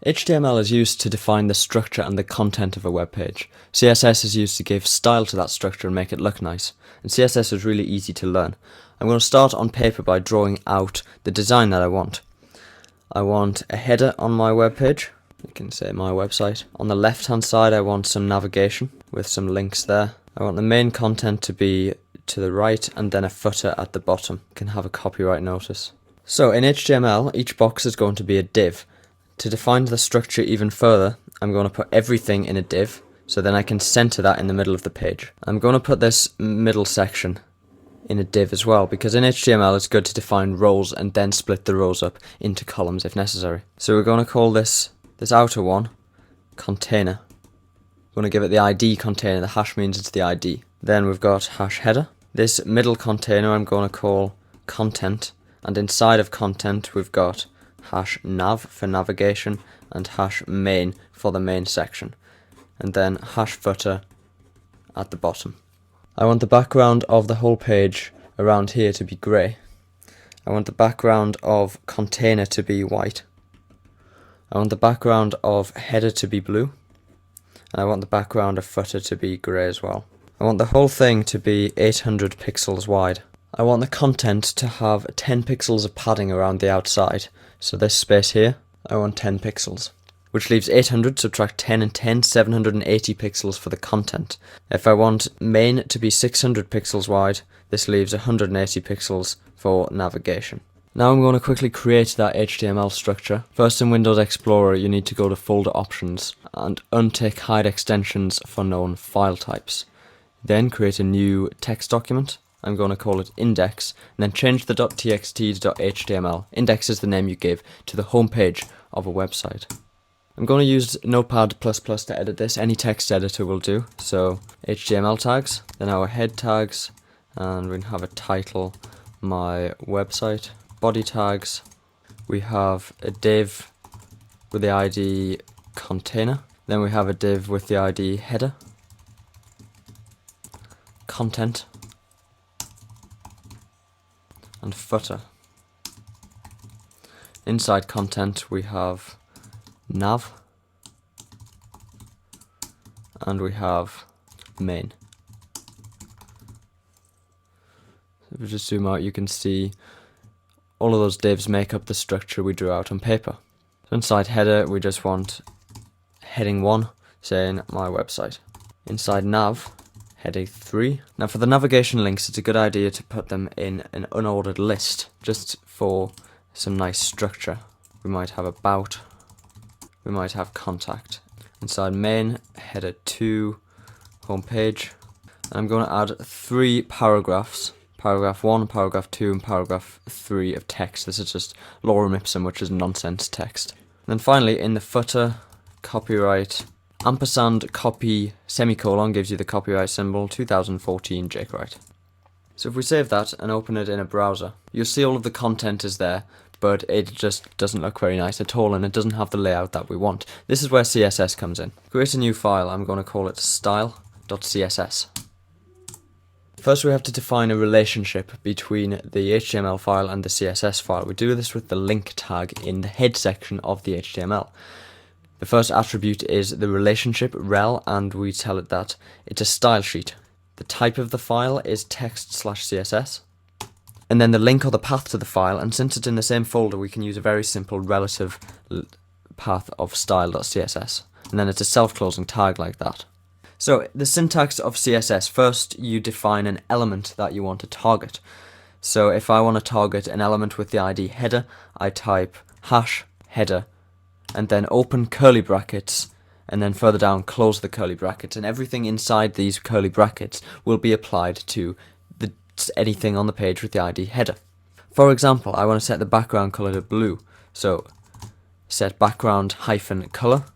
HTML is used to define the structure and the content of a web page. CSS is used to give style to that structure and make it look nice. And CSS is really easy to learn. I'm going to start on paper by drawing out the design that I want. I want a header on my web page. You can say my website. On the left hand side I want some navigation with some links there. I want the main content to be to the right and then a footer at the bottom. You can have a copyright notice. So in HTML each box is going to be a div. To define the structure even further, I'm going to put everything in a div, so then I can center that in the middle of the page. I'm going to put this middle section in a div as well, because in HTML it's good to define rows and then split the rows up into columns if necessary. So we're going to call this outer one container. We're going to give it the ID container. The hash means it's the ID. Then we've got hash header. This middle container I'm going to call content, and inside of content we've got hash nav for navigation and hash main for the main section, and then hash footer at the bottom. I want the background of the whole page around here to be grey. I want the background of container to be white. I want the background of header to be blue, and I want the background of footer to be grey as well. I want the whole thing to be 800 pixels wide. I want the content to have 10 pixels of padding around the outside. So this space here, I want 10 pixels, which leaves 800, subtract 10 and 10, 780 pixels for the content. If I want main to be 600 pixels wide, this leaves 180 pixels for navigation. Now I'm going to quickly create that HTML structure. First, in Windows Explorer you need to go to Folder Options and untick Hide Extensions for known file types. Then create a new text document. I'm going to call it index, and then change the .txt to .html. Index is the name you give to the home page of a website. I'm going to use Notepad++ to edit this. Any text editor will do. So HTML tags, then our head tags, and we have a title, my website. Body tags, we have a div with the ID container. Then we have a div with the ID header. Content. And footer. Inside content we have nav and we have main. If we just zoom out you can see all of those divs make up the structure we drew out on paper. So inside header we just want heading 1 saying my website. Inside nav, heading 3. Now for the navigation links it's a good idea to put them in an unordered list just for some nice structure. We might have about, we might have contact. Inside main, header 2, homepage. And I'm going to add 3 paragraphs. Paragraph 1, paragraph 2 and paragraph 3 of text. This is just lorem ipsum, which is nonsense text. And then finally in the footer, copyright ampersand copy semicolon gives you the copyright symbol 2014 Jake Wright. So if we save that and open it in a browser, you'll see all of the content is there, but it just doesn't look very nice at all and it doesn't have the layout that we want. This is where CSS comes in. Create a new file. I'm going to call it style.css. First we have to define a relationship between the HTML file and the CSS file. We do this with the link tag in the head section of the HTML. The first attribute is the relationship rel, and we tell it that it's a style sheet. The type of the file is text/CSS, and then the link or the path to the file, and since it's in the same folder we can use a very simple relative path of style.css, and then it's a self-closing tag like that. So the syntax of CSS, first you define an element that you want to target. So if I want to target an element with the ID header, I type hash header and then open curly brackets, and then further down close the curly brackets, and everything inside these curly brackets will be applied to anything on the page with the ID header. For example, I want to set the background color to blue, so set background hyphen color.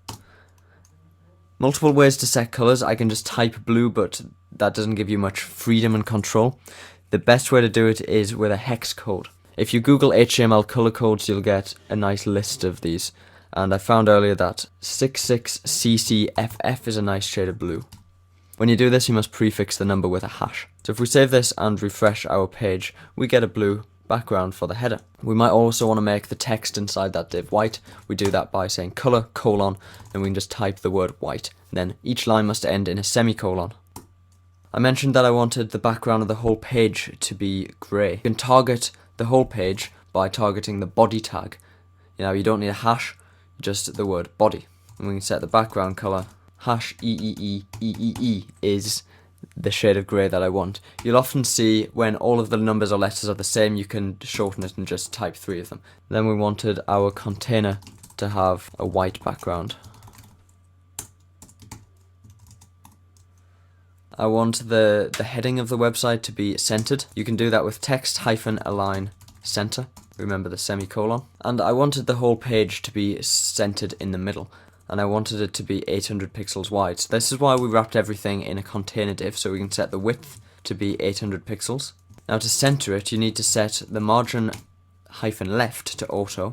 Multiple ways to set colors. I can just type blue, but that doesn't give you much freedom and control. The best way to do it is with a hex code. If you Google HTML color codes you'll get a nice list of these. And I found earlier that 66CCFF is a nice shade of blue. When you do this, you must prefix the number with a hash. So if we save this and refresh our page, we get a blue background for the header. We might also want to make the text inside that div white. We do that by saying color, colon, and we can just type the word white. Then each line must end in a semicolon. I mentioned that I wanted the background of the whole page to be grey. You can target the whole page by targeting the body tag. You don't need a hash, just the word body. And we can set the background color hash EEE is the shade of grey that I want. You'll often see when all of the numbers or letters are the same, you can shorten it and just type 3 of them. Then we wanted our container to have a white background. I want the heading of the website to be centered. You can do that with text-align center. Remember the semicolon. And I wanted the whole page to be centered in the middle. And I wanted it to be 800 pixels wide. So this is why we wrapped everything in a container div, so we can set the width to be 800 pixels. Now to center it, you need to set the margin -left to auto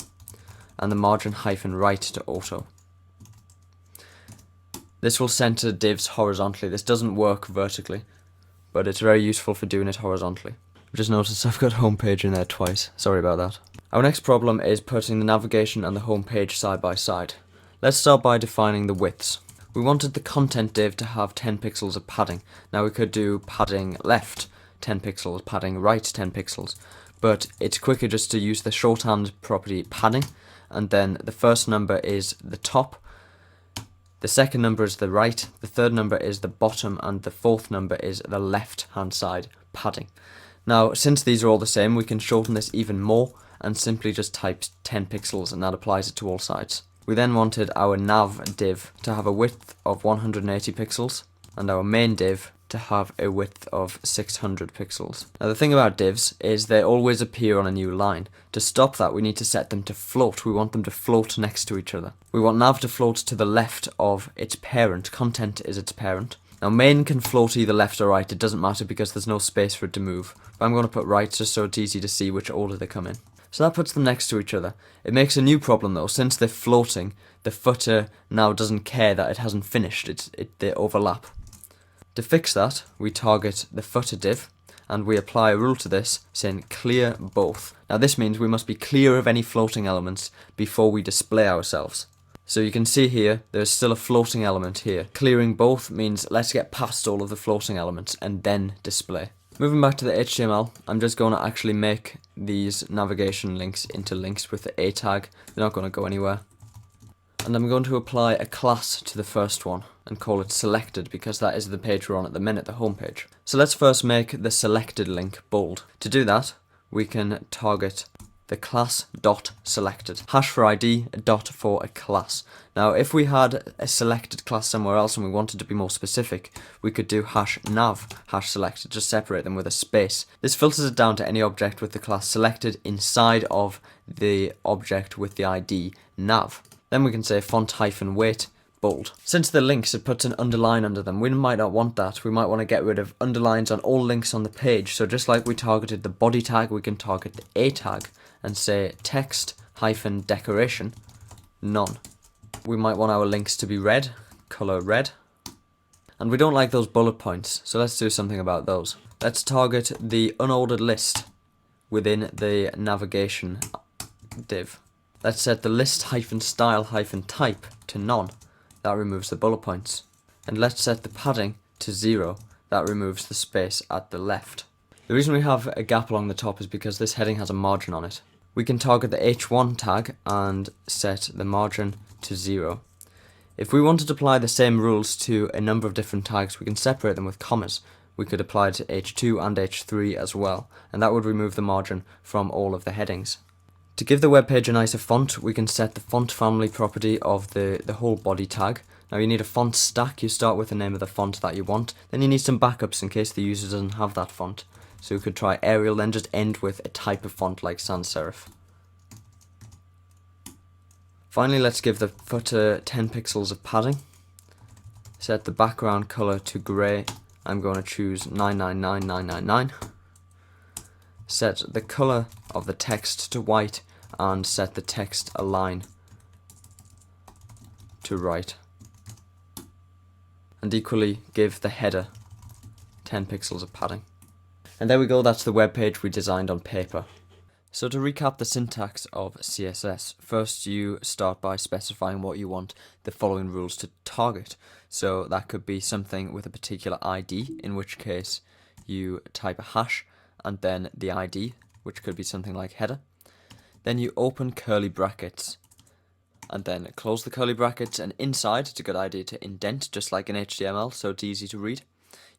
and the margin -right to auto. This will center divs horizontally. This doesn't work vertically, but it's very useful for doing it horizontally. I just noticed I've got homepage in there twice. Sorry about that. Our next problem is putting the navigation and the homepage side by side. Let's start by defining the widths. We wanted the content div to have 10 pixels of padding. Now we could do padding left 10 pixels, padding right 10 pixels, but it's quicker just to use the shorthand property padding, and then the first number is the top, the second number is the right, the third number is the bottom, and the fourth number is the left hand side padding. Now since these are all the same, we can shorten this even more and simply just type 10 pixels, and that applies it to all sides. We then wanted our nav div to have a width of 180 pixels and our main div to have a width of 600 pixels. Now the thing about divs is they always appear on a new line. To stop that, we need to set them to float. We want them to float next to each other. We want nav to float to the left of its parent. Content is its parent. Now main can float either left or right. It doesn't matter because there's no space for it to move. But I'm going to put right just so it's easy to see which order they come in. So that puts them next to each other. It makes a new problem though. Since they're floating, the footer now doesn't care that it hasn't finished. They overlap. To fix that, we target the footer div and we apply a rule to this saying clear both. Now this means we must be clear of any floating elements before we display ourselves. So you can see here, there's still a floating element here. Clearing both means let's get past all of the floating elements and then display. Moving back to the HTML, I'm just going to actually make these navigation links into links with the A tag. They're not going to go anywhere. And I'm going to apply a class to the first one and call it selected because that is the page we're on at the minute, the home page. So let's first make the selected link bold. To do that, we can target the class dot selected. Hash for ID, a dot for a class. Now if we had a selected class somewhere else and we wanted to be more specific, we could do hash nav hash selected, just separate them with a space. This filters it down to any object with the class selected inside of the object with the ID nav. Then we can say font-weight bold. Since they're links, it puts an underline under them. We might not want that. We might want to get rid of underlines on all links on the page. So just like we targeted the body tag, we can target the A tag and say text-decoration none. We might want our links to be red, color red. And we don't like those bullet points, so let's do something about those. Let's target the unordered list within the navigation div. Let's set the list-style-type to none. That removes the bullet points. And let's set the padding to 0. That removes the space at the left. The reason we have a gap along the top is because this heading has a margin on it. We can target the h1 tag and set the margin to 0. If we wanted to apply the same rules to a number of different tags, we can separate them with commas. We could apply it to h2 and h3 as well, and that would remove the margin from all of the headings. To give the web page a nicer font, we can set the font family property of the whole body tag. Now you need a font stack. You start with the name of the font that you want, then you need some backups in case the user doesn't have that font. So you could try Arial, then just end with a type of font like sans serif. Finally, let's give the footer 10 pixels of padding. Set the background color to grey. I'm going to choose 999999. Set the color of the text to white and set the text align to right. And equally give the header 10 pixels of padding. And there we go, that's the web page we designed on paper. So to recap the syntax of CSS, first you start by specifying what you want the following rules to target. So that could be something with a particular ID, in which case you type a hash and then the ID, which could be something like header. Then you open curly brackets and then close the curly brackets, and inside it's a good idea to indent just like in HTML so it's easy to read.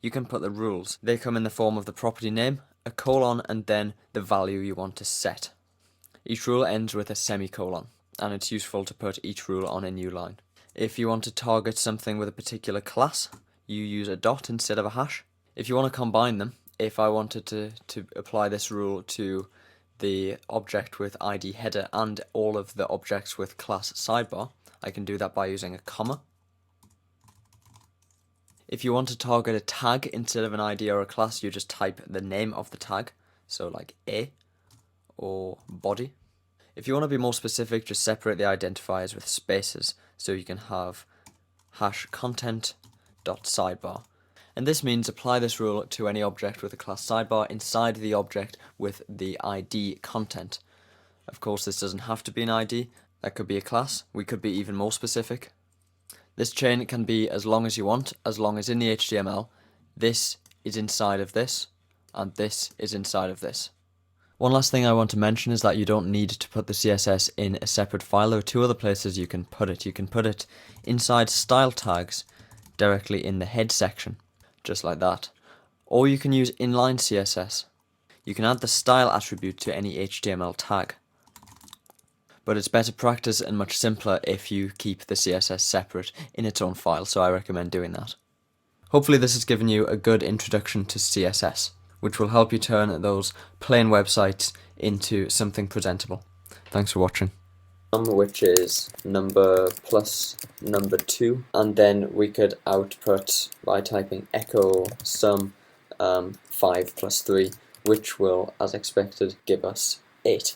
You can put the rules. They come in the form of the property name, a colon, and then the value you want to set. Each rule ends with a semicolon, and it's useful to put each rule on a new line. If you want to target something with a particular class, you use a dot instead of a hash. If you want to combine them, if I wanted to apply this rule to the object with ID header and all of the objects with class sidebar, I can do that by using a comma. If you want to target a tag instead of an ID or a class, you just type the name of the tag, so like A or body. If you want to be more specific, just separate the identifiers with spaces, so you can have hash content.sidebar. And this means apply this rule to any object with a class sidebar inside the object with the ID content. Of course, this doesn't have to be an ID, that could be a class. We could be even more specific. This chain can be as long as you want, as long as in the HTML, this is inside of this, and this is inside of this. One last thing I want to mention is that you don't need to put the CSS in a separate file. There are two other places you can put it. You can put it inside style tags, directly in the head section, just like that. Or you can use inline CSS. You can add the style attribute to any HTML tag. But it's better practice and much simpler if you keep the CSS separate in its own file, so I recommend doing that. Hopefully this has given you a good introduction to CSS, which will help you turn those plain websites into something presentable. Thanks for watching. Which is number plus number 2, and then we could output by typing echo sum 5 plus 3, which will, as expected, give us 8.